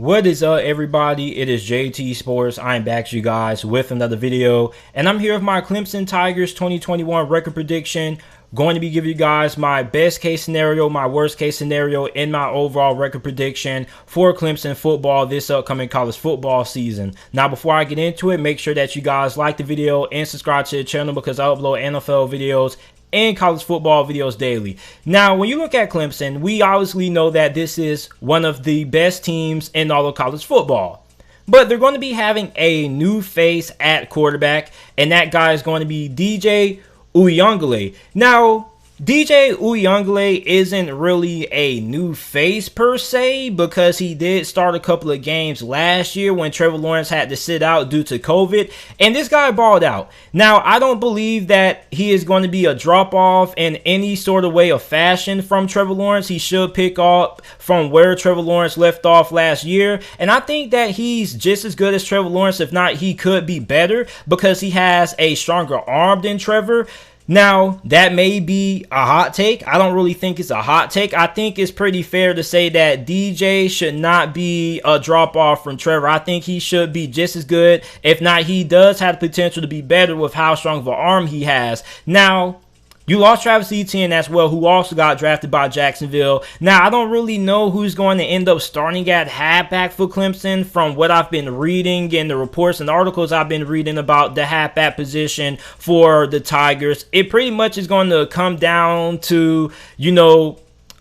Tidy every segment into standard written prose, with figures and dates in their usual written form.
What is up, everybody? It is JT Sports. I'm back to you guys with another video, and I'm here with my Clemson Tigers 2021 record prediction. Going to be giving you guys my best case scenario, my worst case scenario, and my overall record prediction for Clemson football this upcoming college football season. Now, before I get into it, make sure that you guys like the video and subscribe to the channel because I upload NFL videos and college football videos daily. Now, when you look at Clemson, we obviously know that this is one of the best teams in all of college football. But they're going to be having a new face at quarterback, and that guy is going to be DJ Uyunglele. Now, DJ Uyunglele isn't really a new face per se because he did start a couple of games last year when Trevor Lawrence had to sit out due to COVID, and this guy balled out. Now, I don't believe that he is going to be a drop-off in any sort of way or fashion from Trevor Lawrence. He should pick up from where Trevor Lawrence left off last year, and I think that he's just as good as Trevor Lawrence. If not, he could be better because he has a stronger arm than Trevor. Now, that may be a hot take. I don't really think it's a hot take. I think it's pretty fair to say that DJ should not be a drop-off from Trevor. I think he should be just as good. If not, he does have the potential to be better with how strong of an arm he has. Now, you lost Travis Etienne as well, who also got drafted by Jacksonville. Now, I don't really know who's going to end up starting at halfback for Clemson from what I've been reading and the reports and articles I've been reading about the halfback position for the Tigers. It pretty much is going to come down to,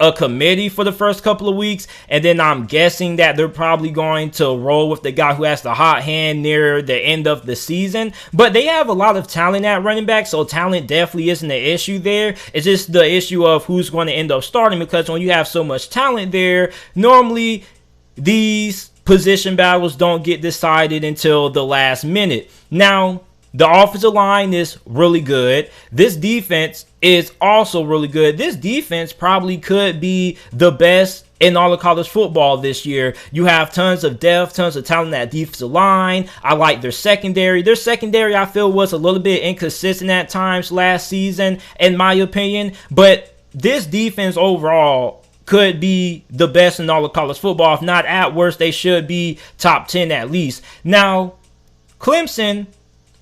a committee for the first couple of weeks, and then I'm guessing that they're probably going to roll with the guy who has the hot hand near the end of the season. But they have a lot of talent at running back, so talent definitely isn't an issue there. It's just the issue of who's going to end up starting, because when you have so much talent there, normally these position battles don't get decided until the last minute. Now, the offensive line is really good. This defense is also really good. This defense probably could be the best in all of college football this year. You have tons of depth, tons of talent at defensive line. I like their secondary. Their secondary, I feel, was a little bit inconsistent at times last season, in my opinion. But this defense overall could be the best in all of college football. If not, at worst, they should be top 10 at least. Now, Clemson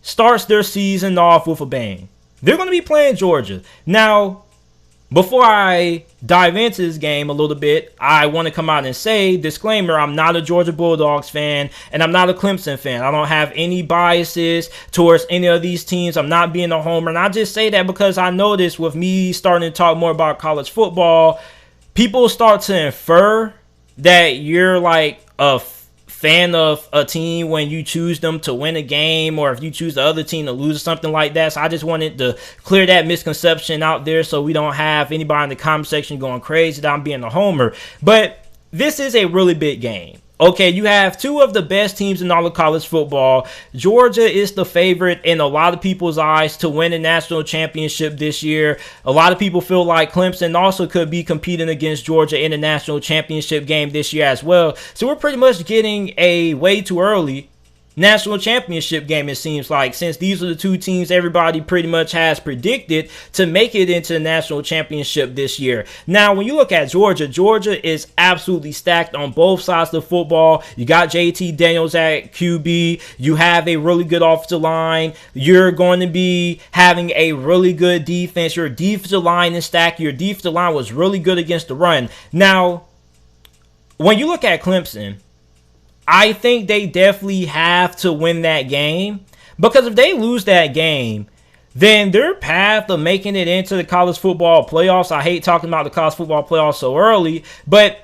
starts their season off with a bang. They're going to be playing Georgia. Now, before I dive into this game a little bit, I want to come out and say, disclaimer, I'm not a Georgia Bulldogs fan, and I'm not a Clemson fan. I don't have any biases towards any of these teams. I'm not being a homer, and I just say that because I noticed with me starting to talk more about college football, people start to infer that you're like a fan of a team when you choose them to win a game, or if you choose the other team to lose or something like that. So I just wanted to clear that misconception out there so we don't have anybody in the comment section going crazy that I'm being a homer. But this is a really big game. Okay, you have two of the best teams in all of college football. Georgia is the favorite in a lot of people's eyes to win a national championship this year. A lot of people feel like Clemson also could be competing against Georgia in the national championship game this year as well. So we're pretty much getting a way too early national championship game, it seems like, since these are the two teams everybody pretty much has predicted to make it into the national championship this year. Now, when you look at Georgia, Georgia is absolutely stacked on both sides of the football. You got JT Daniels at QB. You have a really good offensive line. You're going to be having a really good defense. Your defensive line is stacked. Your defensive line was really good against the run. Now, when you look at Clemson, I think they definitely have to win that game, because if they lose that game, then their path of making it into the college football playoffs, I hate talking about the college football playoffs so early, but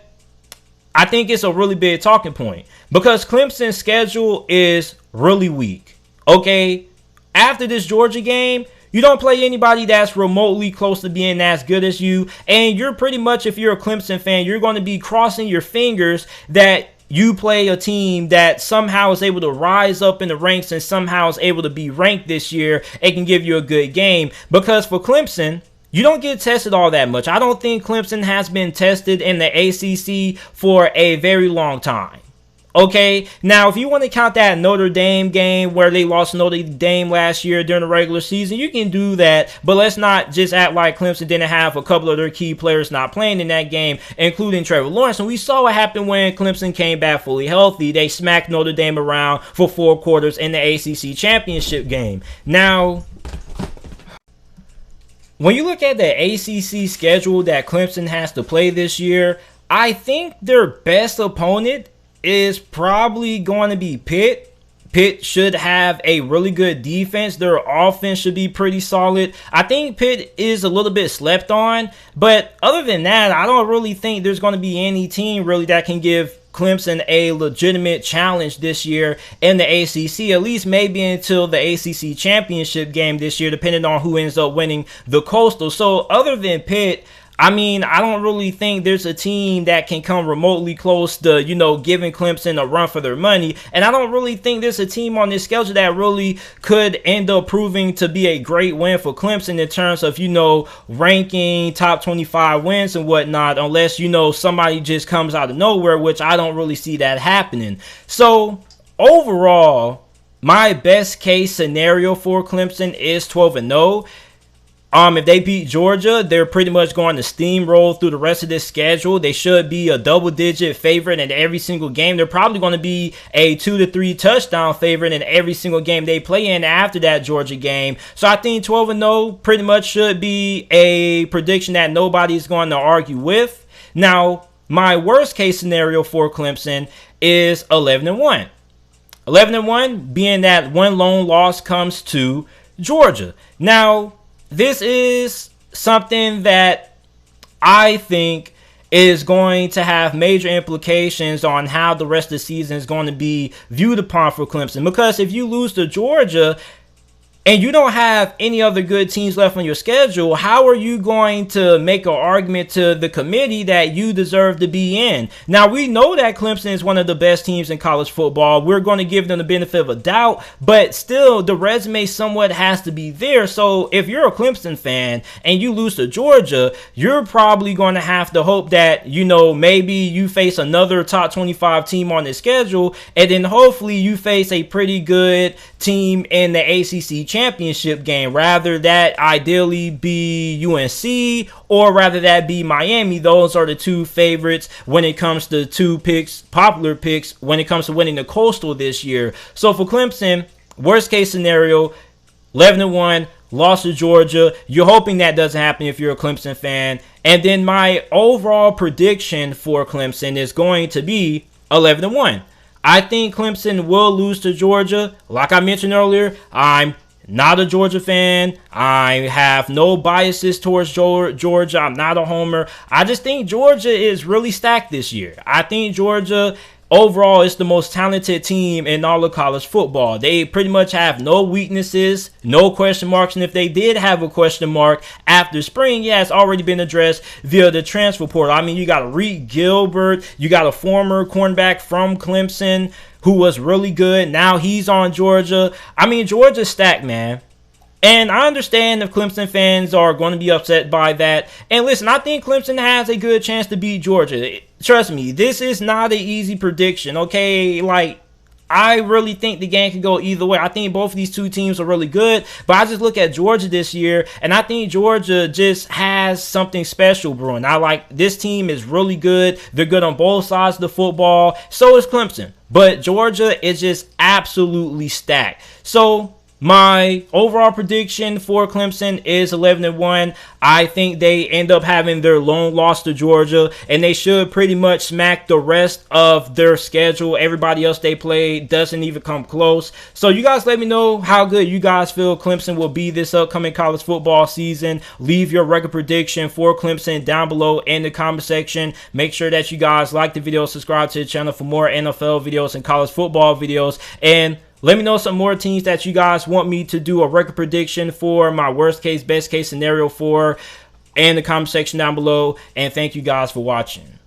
I think it's a really big talking point because Clemson's schedule is really weak. Okay, after this Georgia game, you don't play anybody that's remotely close to being as good as you, and you're pretty much, if you're a Clemson fan, you're going to be crossing your fingers that you play a team that somehow is able to rise up in the ranks and somehow is able to be ranked this year. It can give you a good game, because for Clemson, you don't get tested all that much. I don't think Clemson has been tested in the ACC for a very long time. Okay, now if you want to count that Notre Dame game where they lost Notre Dame last year during the regular season, you can do that, but let's not just act like Clemson didn't have a couple of their key players not playing in that game, including Trevor Lawrence. And we saw what happened when Clemson came back fully healthy. They smacked Notre Dame around for 4 quarters in the ACC championship game. Now, when you look at the ACC schedule that Clemson has to play this year, I think their best opponent is probably going to be Pitt. Pitt should have a really good defense. Their offense should be pretty solid. I think Pitt is a little bit slept on, but other than that, I don't really think there's going to be any team really that can give Clemson a legitimate challenge this year in the ACC, at least maybe until the ACC championship game this year, depending on who ends up winning the Coastal. So other than Pitt, I mean, I don't really think there's a team that can come remotely close to, giving Clemson a run for their money. And I don't really think there's a team on this schedule that really could end up proving to be a great win for Clemson in terms of, ranking top 25 wins and whatnot, unless, somebody just comes out of nowhere, which I don't really see that happening. So overall, my best case scenario for Clemson is 12-0. If they beat Georgia, they're pretty much going to steamroll through the rest of this schedule. They should be a double-digit favorite in every single game. They're probably going to be a 2 to 3 touchdown favorite in every single game they play in after that Georgia game. So I think 12-0 pretty much should be a prediction that nobody's going to argue with. Now, my worst-case scenario for Clemson is 11-1. 11-1 being that one lone loss comes to Georgia. Now, this is something that I think is going to have major implications on how the rest of the season is going to be viewed upon for Clemson. Because if you lose to Georgia and you don't have any other good teams left on your schedule, how are you going to make an argument to the committee that you deserve to be in? Now, we know that Clemson is one of the best teams in college football. We're going to give them the benefit of a doubt, but still, the resume somewhat has to be there. So if you're a Clemson fan and you lose to Georgia, you're probably going to have to hope that, maybe you face another top 25 team on the schedule, and then hopefully you face a pretty good team in the ACC championship game. Rather that ideally be UNC, or rather that be Miami. Those are the two favorites when it comes to popular picks when it comes to winning the Coastal this year. So for Clemson, worst case scenario, 11-1, loss to Georgia. You're hoping that doesn't happen if you're a Clemson fan. And then my overall prediction for Clemson is going to be 11-1. I think Clemson will lose to Georgia. Like I mentioned earlier, I'm not a Georgia fan. I have no biases towards Georgia. I'm not a homer. I just think Georgia is really stacked this year. I think Georgia overall is the most talented team in all of college football. They pretty much have no weaknesses, no question marks. And if they did have a question mark after spring, it's already been addressed via the transfer portal. I mean, you got Reed Gilbert. You got a former cornerback from Clemson who was really good. Now he's on Georgia. I mean, Georgia's stacked, man. And I understand if Clemson fans are going to be upset by that. And listen, I think Clemson has a good chance to beat Georgia. Trust me, this is not an easy prediction, okay? I really think the game can go either way. I think both of these two teams are really good, but I just look at Georgia this year, and I think Georgia just has something special brewing. This team is really good. They're good on both sides of the football. So is Clemson. But Georgia is just absolutely stacked. So my overall prediction for Clemson is 11-1. I think they end up having their lone loss to Georgia, and they should pretty much smack the rest of their schedule. Everybody else they play doesn't even come close. So you guys let me know how good you guys feel Clemson will be this upcoming college football season. Leave your record prediction for Clemson down below in the comment section. Make sure that you guys like the video, subscribe to the channel for more NFL videos and college football videos, and let me know some more teams that you guys want me to do a record prediction for, my worst case, best case scenario for, in the comment section down below. And thank you guys for watching.